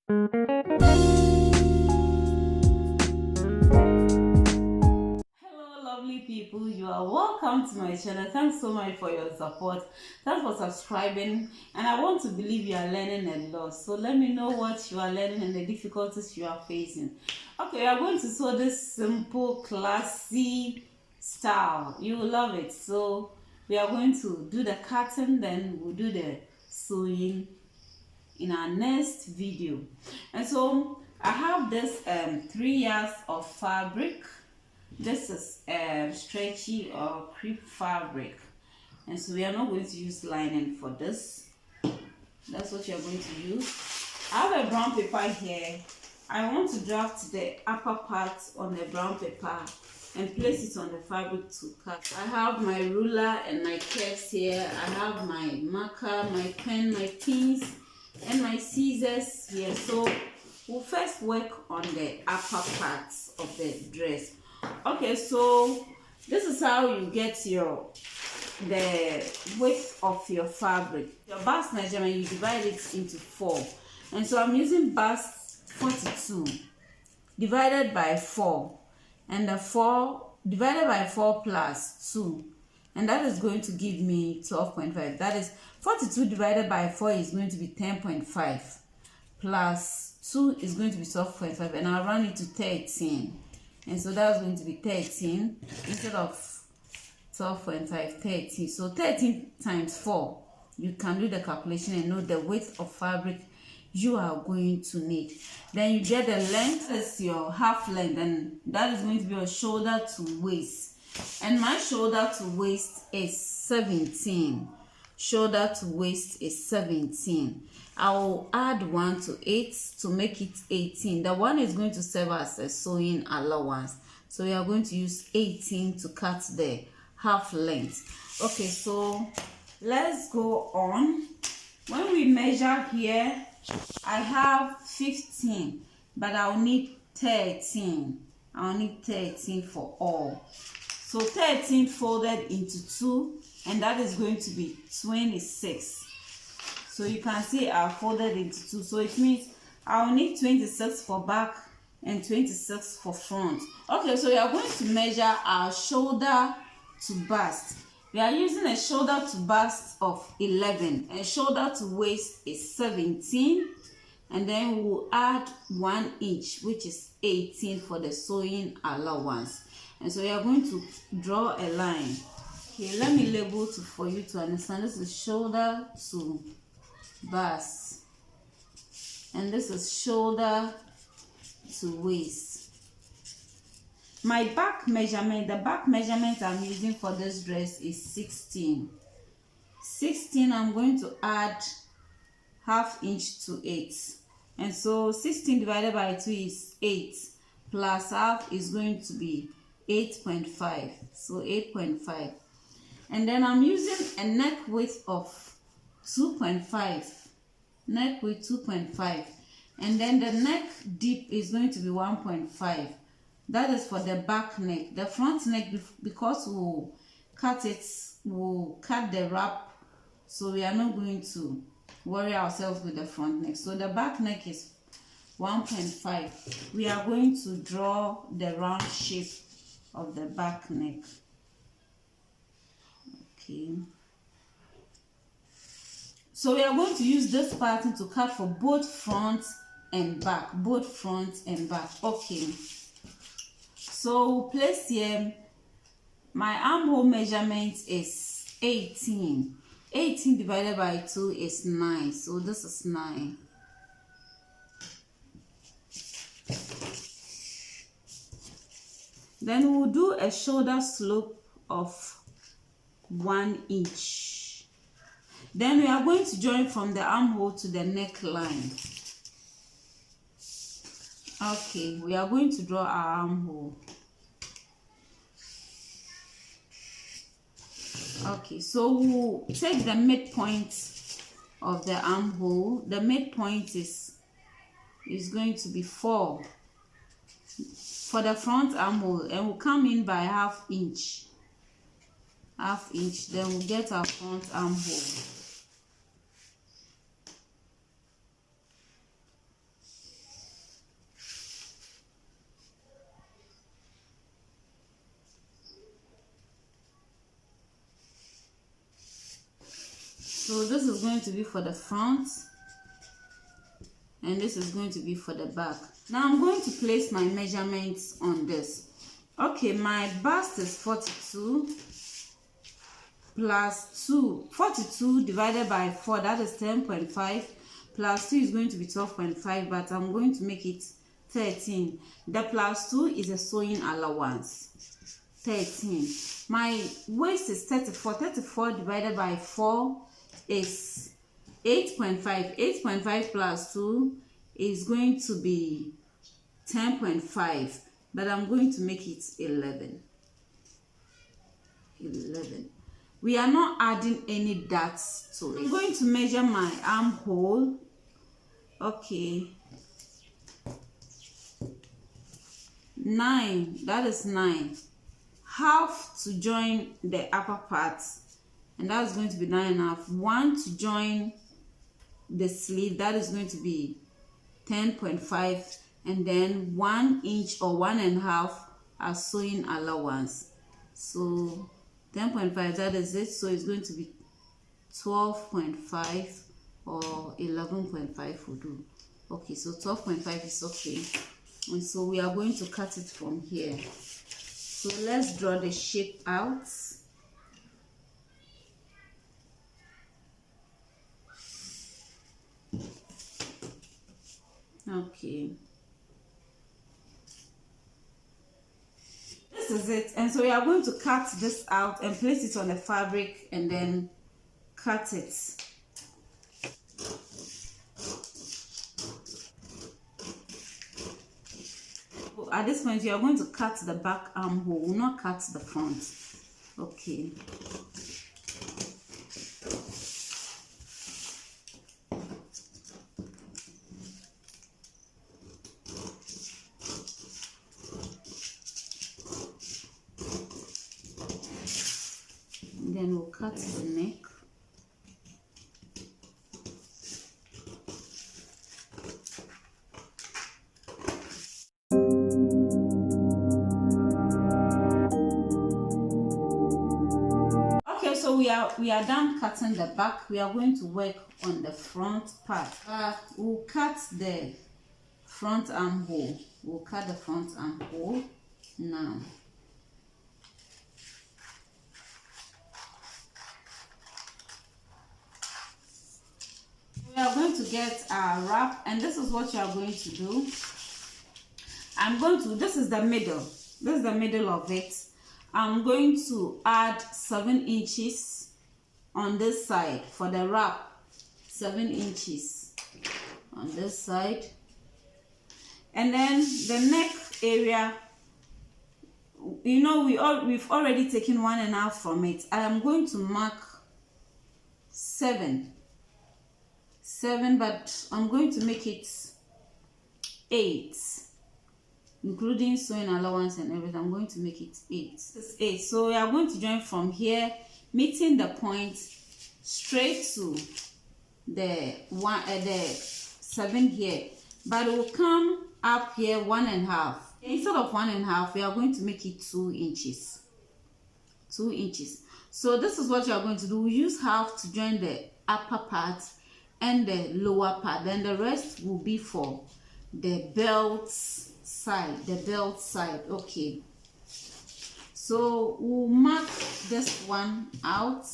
Hello lovely people, you are welcome to my channel. Thanks so much for your support. Thanks for subscribing, and I want to believe you are learning a lot. So let me know what you are learning and the difficulties you are facing. Okay, we are going to sew this simple classy style. You will love it. So we are going to do the cutting, then we'll do the sewing in our next video. And so I have this 3 yards of fabric. This is stretchy or crepe fabric, and so we are not going to use lining for this. That's what you're going to use. I have a brown paper here. I want to draft the upper part on the brown paper and place it on the fabric to cut. I have my ruler and my curves here. I have my marker, my pen, my pins, and my scissors here. So we'll first work on the upper parts of the dress. Okay, so this is how you get the width of your fabric. Your bust measurement, you divide it into 4, and so I'm using bust 42 divided by 4, and the 4 divided by 4 plus 2, and that is going to give me 12.5. That is 42 divided by 4 is going to be 10.5 plus 2 is going to be 12.5, and I'll run it to 13. And so that's going to be 13 instead of 12.5, 13. So 13 times 4, you can do the calculation and know the width of fabric you are going to need. Then you get the length as your half length, and that is going to be your shoulder to waist. And my shoulder to waist is 17. Shoulder to waist is 17. I will add 1 to 8 to make it 18. The 1 is going to serve as a sewing allowance. So we are going to use 18 to cut the half length. Okay, so let's go on. When we measure here, I have 15, but I'll need 13. I'll need 13 for all. So 13 folded into 2, and that is going to be 26. So you can see I folded into 2. So it means I'll need 26 for back and 26 for front. Okay, so we are going to measure our shoulder to bust. We are using a shoulder to bust of 11, and shoulder to waist is 17. And then we will add 1 inch, which is 18 for the sewing allowance. And so we are going to draw a line. Okay, let me label for you to understand. This is shoulder to bust, and this is shoulder to waist. My back measurement, the back measurement I'm using for this dress is 16. I'm going to add ½ inch to 8, and so 16 divided by 2 is 8, plus half is going to be 8.5. So 8.5, and then I'm using a neck width of 2.5, neck width 2.5, and then the neck deep is going to be 1.5. That is for the back neck. The front neck, because we'll cut the wrap, so we are not going to worry ourselves with the front neck. So the back neck is 1.5. We are going to draw the round shape of the back neck. Okay. So we are going to use this pattern to cut for both front and back, Okay. So we'll place here, my armhole measurement is 18. 18 divided by 2 is 9. So this is 9. Then we'll do a shoulder slope of 1 inch. Then we are going to join from the armhole to the neckline. Okay, we are going to draw our armhole. Okay, so we'll take the midpoint of the armhole. The midpoint is going to be 4 for the front armhole, and we'll come in by ½ inch. Then we'll get our front armhole. So this is going to be for the front, and this is going to be for the back. Now I'm going to place my measurements on this. Okay, my bust is 42 plus 2. 42 divided by 4, that is 10.5, plus 2 is going to be 12.5, but I'm going to make it 13. The plus 2 is a sewing allowance. 13. My waist is 34. 34 divided by 4 is 8.5. 8.5 plus 2 is going to be 10.5, but I'm going to make it 11. 11. We are not adding any dots to it. I'm going to measure my armhole. Okay. 9. That is 9. Half to join the upper part, and that is going to be 9.5. 1 to join the sleeve, that is going to be 10.5, and then 1 inch or 1.5 as sewing allowance. So 10.5, that is it. So it's going to be 12.5 or 11.5 will do. Okay, so 12.5 is okay. And so we are going to cut it from here. So let's draw the shape out. Okay. This is it. And so we are going to cut this out and place it on the fabric and then cut it. At this point, you are going to cut the back armhole, will not cut the front. Okay. And then we'll cut the neck. So we are done cutting the back. We are going to work on the front part. We'll cut the front armhole. We'll cut the front armhole now. We are going to get our wrap, and this is what you are going to do. This is the middle. This is the middle of it. I'm going to add 7 inches on this side for the wrap. 7 inches on this side. And then the neck area, you know, we've already taken 1.5 from it. I am going to mark 7, but I'm going to make it 8. Including sewing allowance and everything. I'm going to make it 8. This is 8. So we are going to join from here, meeting the point straight to the 7 here, but it will come up here 1.5. Instead of 1.5, we are going to make it 2 inches. 2 inches. So this is what you are going to do. We use half to join the upper part and the lower part. Then the rest will be for the belts side, okay. So we'll mark this one out.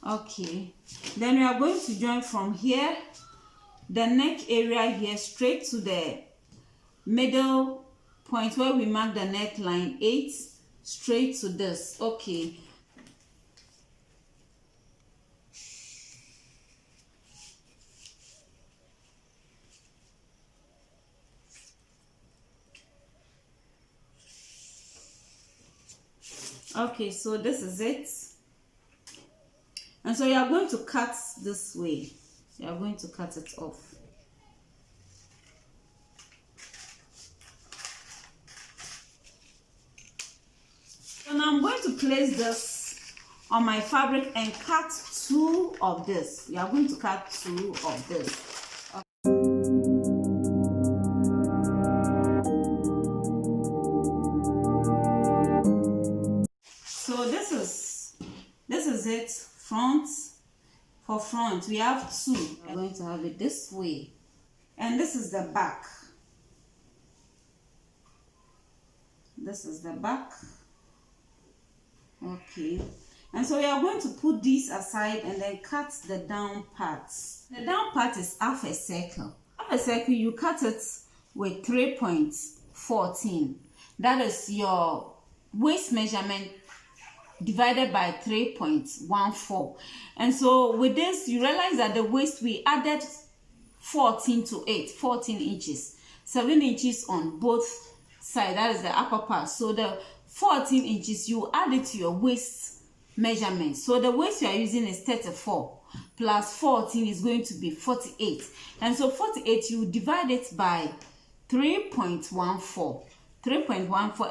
Okay, then we are going to join from here, the neck area here, straight to the middle point where we mark the neckline, 8, straight to this. Okay. Okay, so this is it. And so you are going to cut this way. You are going to cut it off. So now I'm going to place this on my fabric and cut 2 of this. We are going to cut 2 of this. So this is is it. Front. For front, we have 2. I'm going to have it this way. And this is the back. This is the back. Okay. And so we are going to put this aside and then cut the down parts. The down part is half a circle. Half a circle, you cut it with 3.14. That is your waist measurement divided by 3.14. And so with this, you realize that the waist, we added 14 to 8, 14 inches, 7 inches on both sides. That is the upper part. So the 14 inches, you add it to your waist measurement. So the waist you are using is 34 plus 14 is going to be 48. And so 48, you divide it by 3.14,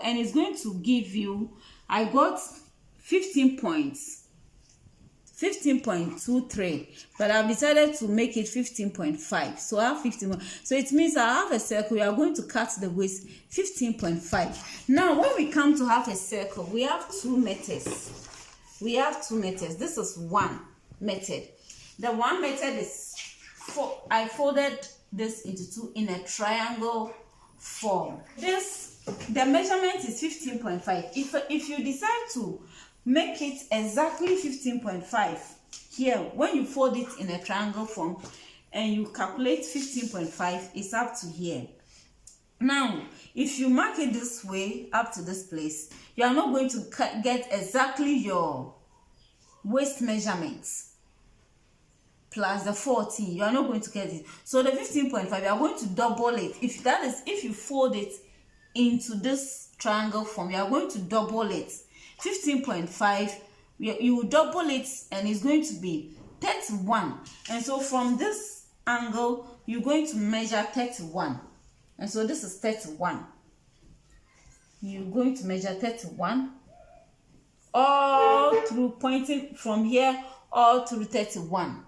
and it's going to give you, I got 15.23, but I've decided to make it 15.5. So I have 15. So it means I have a circle. We are going to cut the waist 15.5. Now, when we come to half a circle, we have 2 methods. This is one method. The one method is I folded this into 2 in a triangle form. The measurement is 15.5. If you decide to make it exactly 15.5 here, when you fold it in a triangle form and you calculate 15.5, it's up to here. Now, if you mark it this way up to this place, you are not going to get exactly your waist measurements plus the 14. You are not going to get it. So the 15.5, you are going to double it. If you fold it into this triangle form, you are going to double it. 15.5, you will double it, and it's going to be 31. And so from this angle, you're going to measure 31. And so this is 31. You're going to measure 31 all through, pointing from here all through 31.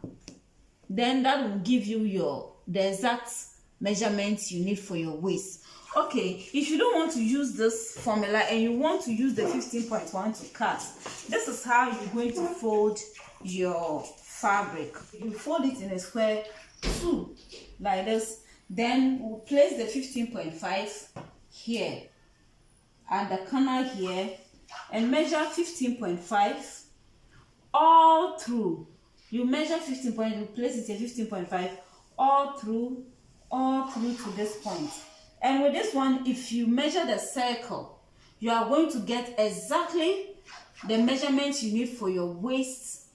Then that will give you the exact measurements you need for your waist. Okay, if you don't want to use this formula and you want to use the 15.1 to cut, this is how you're going to fold your fabric. You fold it in a square 2 like this. Then we'll place the 15.5 here and the corner here and measure 15.5 all through. You measure 15 point, you place it at 15.5 all through to this point. And with this one, if you measure the circle, you are going to get exactly the measurements you need for your waist,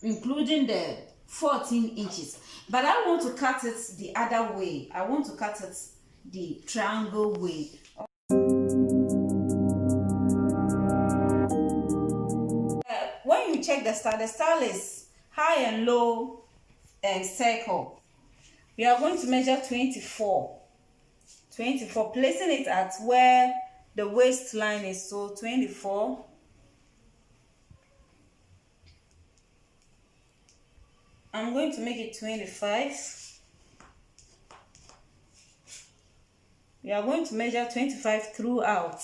including the 14 inches. But I want to cut it the other way. I want to cut it the triangle way. When you check the style is high and low circle. We are going to measure 24, placing it at where the waistline is. So 24. I'm going to make it 25. We are going to measure 25 throughout.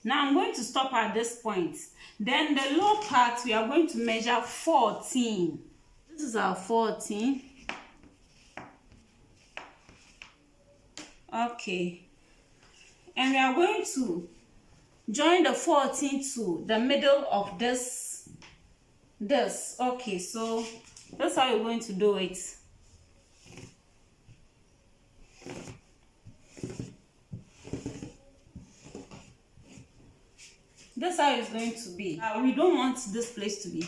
Now I'm going to stop at this point. Then the low part, we are going to measure 14. This is our 14. Okay. And we are going to join the 14 to the middle of this. Okay, so that's how you're going to do it. That's how it's going to be. We don't want this place to be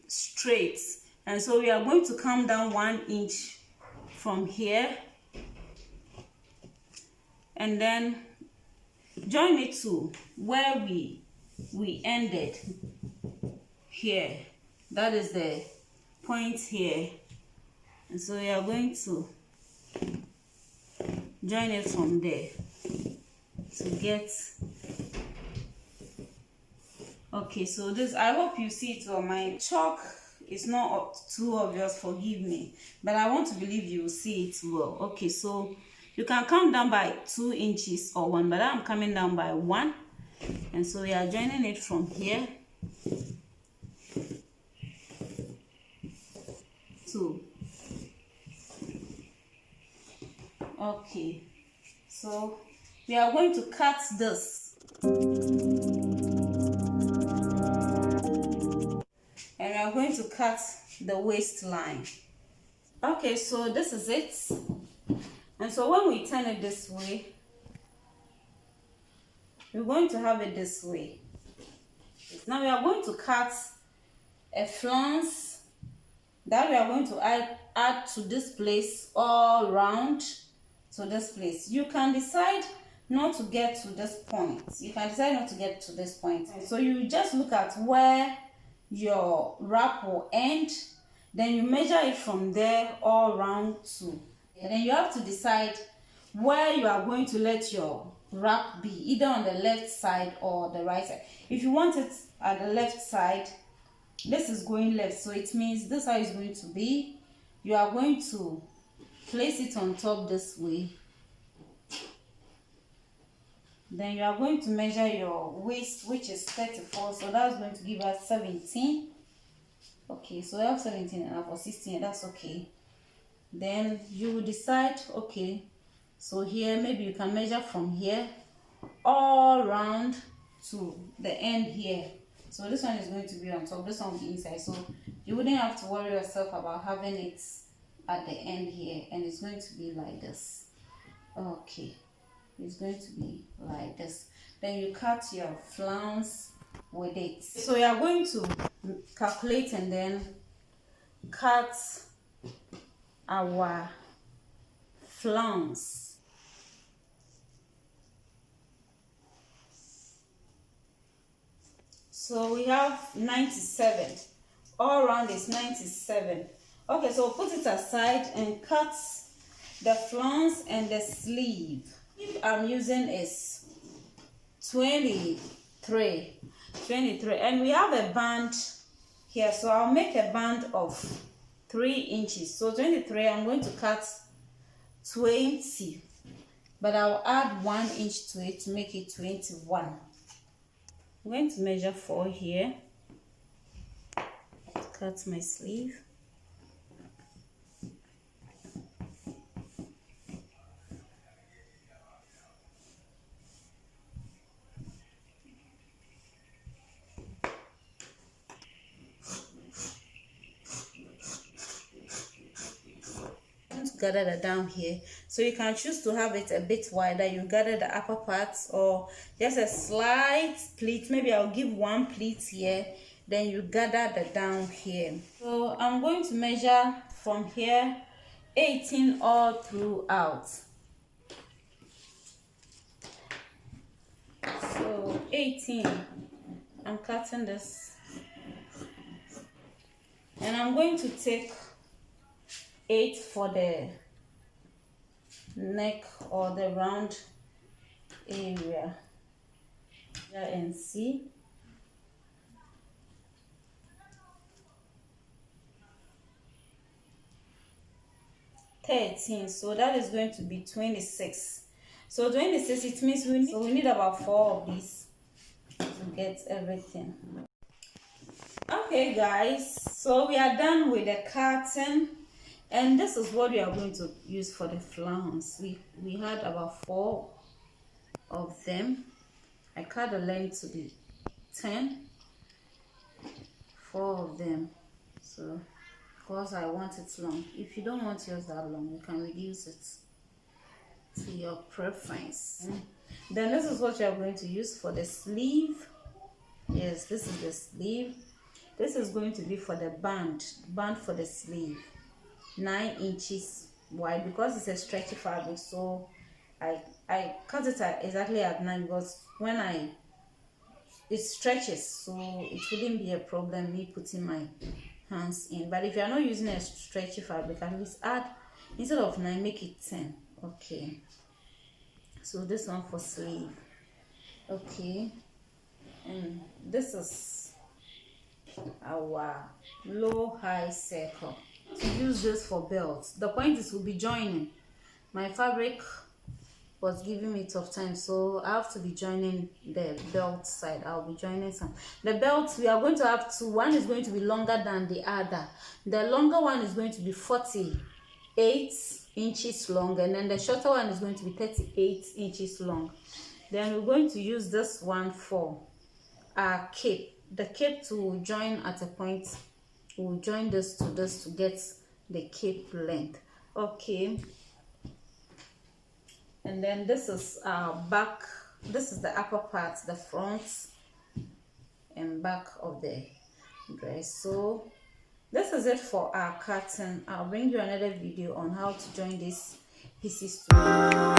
straight, and so we are going to come down 1 inch from here and then join it to where we ended here. That is the point here, and so we are going to join it from there to get. Okay, so this, I hope you see it well. My chalk is not too obvious, forgive me, but I want to believe you will see it well. Okay, so You can come down by 2 inches or 1, but I'm coming down by 1. And so we are joining it from here to. Okay, so we are going to cut this. And we are going to cut the waistline. Okay, so this is it. And so when we turn it this way, we're going to have it this way. Now we are going to cut a flounce that we are going to add to this place all round to this place. You can decide not to get to this point. You can decide not to get to this point. So you just look at where your wrap will end, then you measure it from there all round to. And then you have to decide where you are going to let your wrap be, either on the left side or the right side. If you want it at the left side, this is going left, so it means this is how it's going to be. You are going to place it on top this way. Then you are going to measure your waist, which is 34, so that's going to give us 17. Okay, so I have 17 and for 16, that's okay. Then you will decide, okay, so here maybe you can measure from here all round to the end here. So this one is going to be on top, this one will be inside, so you wouldn't have to worry yourself about having it at the end here, and it's going to be like this. Okay, it's going to be like this. Then you cut your flounce with it. So you are going to calculate and then cut our flounce. So we have 97. All around is 97. Okay, so put it aside and cut the flounce and the sleeve. I'm using is 23, and we have a band here, so I'll make a band of 3 inches. So 23, I'm going to cut 20, but I'll add 1 inch to it to make it 21. I'm going to measure 4 here, cut my sleeve. Gather that down here, so you can choose to have it a bit wider. You gather the upper parts or just a slight pleat. Maybe I'll give 1 pleat here, then you gather the down here. So I'm going to measure from here 18 all throughout. So 18, I'm cutting this, and I'm going to take 8 for the neck or the round area. And see, $13, so that is going to be 26. So 26, it means we need about 4 of these to get everything. Okay guys, so we are done with the curtain. And this is what we are going to use for the flounce. We had about 4 of them. I cut the length to be 10. 4 of them. So, because I want it long. If you don't want yours that long, you can reduce it to your preference. Then this is what you are going to use for the sleeve. Yes, this is the sleeve. This is going to be for the band for the sleeve. 9 inches wide, because it's a stretchy fabric, so I cut it exactly at 9, because when it stretches, so it wouldn't be a problem me putting my hands in. But if you are not using a stretchy fabric, at least add, instead of 9, make it 10. Okay, so this one for sleeve. Okay, and this is our low high circle. To use this for belts, the point is we'll be joining my fabric was giving me tough time, so I have to be joining the belt side. I'll be joining some. The belt, we are going to have two. One is going to be longer than the other. The longer one is going to be 48 inches long, and then the shorter one is going to be 38 inches long. Then we're going to use this one for our cape. The cape to join at a point, we'll join this to get the cape length. Okay, and then this is our back. This is the upper part, the front and back of the dress. So this is it for our curtain. I'll bring you another video on how to join these pieces together.